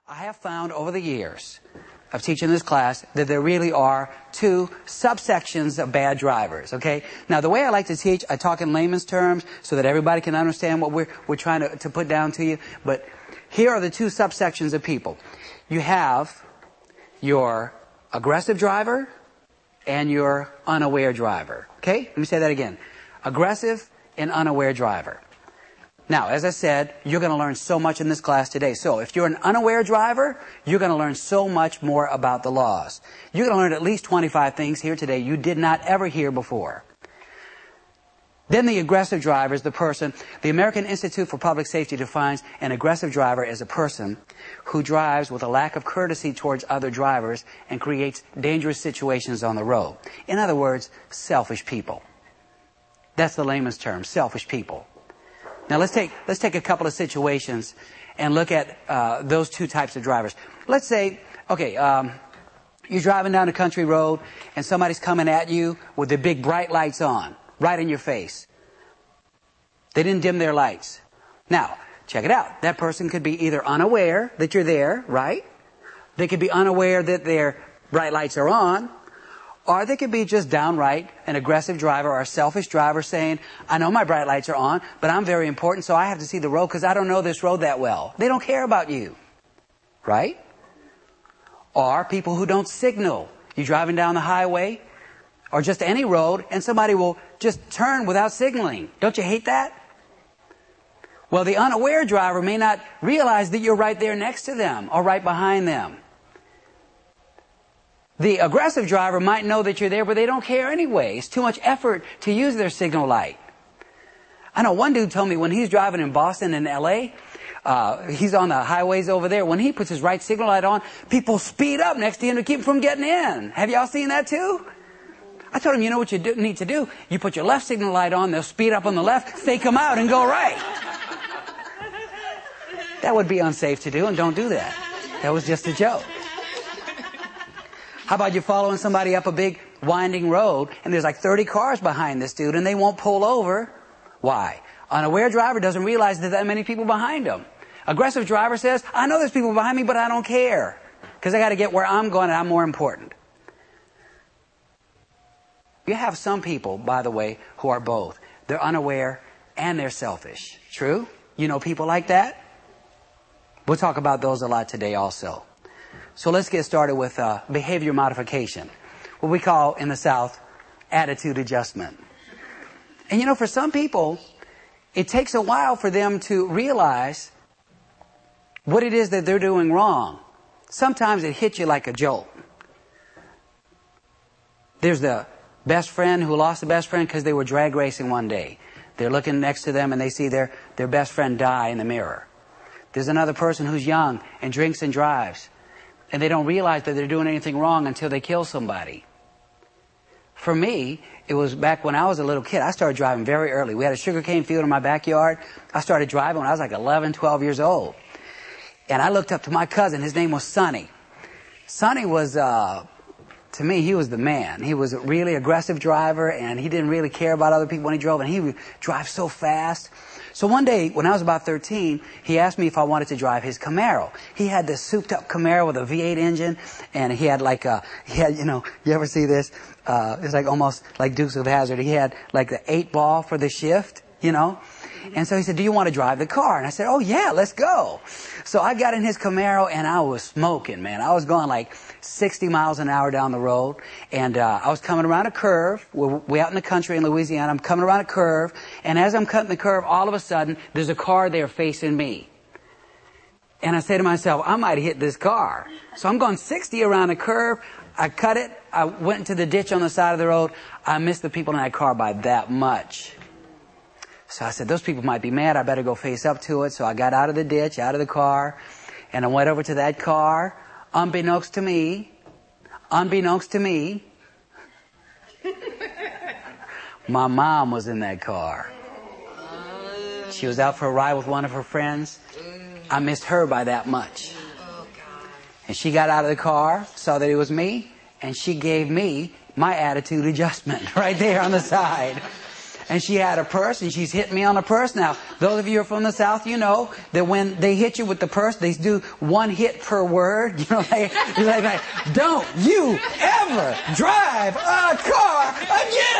I have found over the years of teaching this class that there really are two subsections of bad drivers, okay? Now, the way I like to teach, I talk in layman's terms so that everybody can understand what we're trying to put down to you. But here are the two subsections of people. You have your aggressive driver and your unaware driver, okay? Let me say that again. Aggressive and unaware driver. Now, as I said, you're going to learn so much in this class today. So, if you're an unaware driver, you're going to learn so much more about the laws. You're going to learn at least 25 things here today you did not ever hear before. Then the aggressive driver is the person. The American Institute for Public Safety defines an aggressive driver as a person who drives with a lack of courtesy towards other drivers and creates dangerous situations on the road. In other words, selfish people. That's the layman's term, selfish people. Now let's take a couple of situations and look at those two types of drivers. Let's say, okay, you're driving down a country road and somebody's coming at you with the big bright lights on, right in your face. They didn't dim their lights. Now, check it out. That person could be either unaware that you're there, right? They could be unaware that their bright lights are on. Or they could be just downright an aggressive driver or a selfish driver saying, I know my bright lights are on, but I'm very important, so I have to see the road because I don't know this road that well. They don't care about you. Right? Or people who don't signal. You're driving down the highway or just any road and somebody will just turn without signaling. Don't you hate that? Well, the unaware driver may not realize that you're right there next to them or right behind them. The aggressive driver might know that you're there, but they don't care anyway. It's too much effort to use their signal light. I know one dude told me when he's driving in Boston and L.A., he's on the highways over there. When he puts his right signal light on, people speed up next to him to keep him from getting in. Have y'all seen that too? I told him, you know what you need to do? You put your left signal light on, they'll speed up on the left, fake them out, and go right. That would be unsafe to do, and don't do that. That was just a joke. How about you following somebody up a big winding road and there's like 30 cars behind this dude and they won't pull over? Why? Unaware driver doesn't realize there's that many people behind him. Aggressive driver says, I know there's people behind me, but I don't care because I got to get where I'm going and I'm more important. You have some people, by the way, who are both. They're unaware and they're selfish. True? You know people like that? We'll talk about those a lot today also. So let's get started with behavior modification, what we call in the South attitude adjustment. And you know, for some people, it takes a while for them to realize what it is that they're doing wrong. Sometimes it hits you like a jolt. There's the best friend who lost a best friend because they were drag racing one day. They're looking next to them and they see their best friend die in the mirror. There's another person who's young and drinks and drives. And they don't realize that they're doing anything wrong until they kill somebody. For me, it was back when I was a little kid. I started driving very early. We had a sugarcane field in my backyard. I started driving when I was like 11, 12 years old. And I looked up to my cousin. His name was Sonny. Sonny was, to me, he was the man. He was a really aggressive driver, and he didn't really care about other people when he drove, and he would drive so fast. So one day, when I was about 13, he asked me if I wanted to drive his Camaro. He had this souped-up Camaro with a V8 engine, and he had you know, you ever see this? It's like almost like Dukes of Hazzard. He had like the 8-ball for the shift, you know? And so he said, do you want to drive the car? And I said, oh yeah, let's go. So I got in his Camaro and I was smoking, man. I was going like 60 miles an hour down the road. And I was coming around a curve. We're way out in the country in Louisiana. I'm coming around a curve. And as I'm cutting the curve, all of a sudden, there's a car there facing me. And I say to myself, I might hit this car. So I'm going 60 around the curve. I cut it. I went into the ditch on the side of the road. I missed the people in that car by that much. So I said, those people might be mad. I better go face up to it. So I got out of the ditch, out of the car, and I went over to that car. Unbeknownst to me, my mom was in that car. She was out for a ride with one of her friends. I missed her by that much. And she got out of the car, saw that it was me, and she gave me my attitude adjustment right there on the side. and she had a purse, and she's hit me on the purse. Now, those of you who are from the South, you know that when they hit you with the purse, they do one hit per word. You know, like, don't you ever drive a car again!